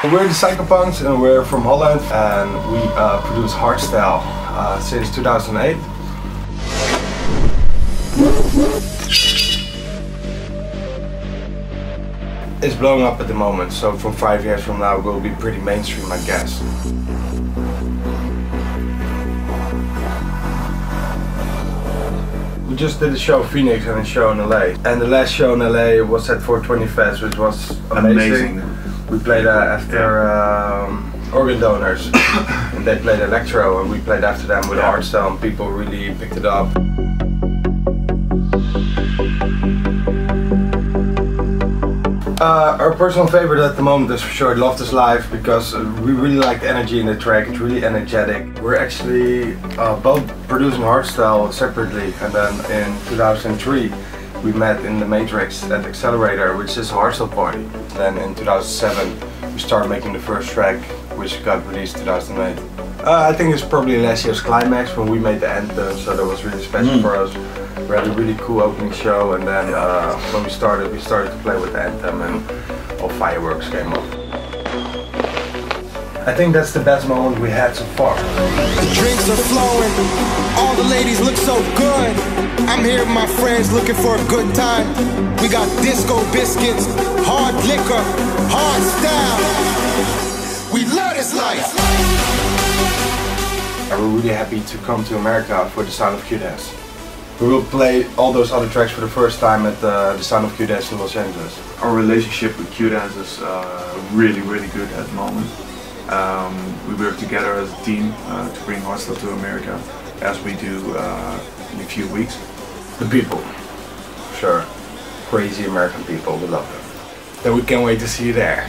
We're the Psyko Punkz and we're from Holland, and we produce hardstyle since 2008. It's blowing up at the moment, so from 5 years from now we'll be pretty mainstream, I guess. We just did a show in Phoenix and a show in LA. And the last show in LA was at 420 Fest, which was amazing. We played after organ donors, and they played electro, and we played after them with hardstyle, and people really picked it up. Our personal favorite at the moment is for sure Love This Life, because we really like the energy in the track. It's really energetic. We're actually both producing hardstyle separately, and then in 2003 we met in the Matrix at Accelerator, which is a hardstyle party. Then in 2007 we started making the first track, which got released in 2008. I think it's probably last year's climax when we made the anthem, so that was really special for us. We had a really cool opening show, and then when we started to play with the anthem, and all fireworks came up. I think that's the best moment we had so far. The drinks are flowing, all the ladies look so good. I'm here with my friends looking for a good time. We got disco biscuits, hard liquor, hard style. We love this life. We're really happy to come to America for the Sound of Q-Dance. We will play all those other tracks for the first time at the Sound of Q-Dance in Los Angeles. Our relationship with Q-Dance is really good at the moment. We work together as a team to bring hardstyle to America, as we do in a few weeks. The people, sure. Crazy American people, we love them. Then we can't wait to see you there.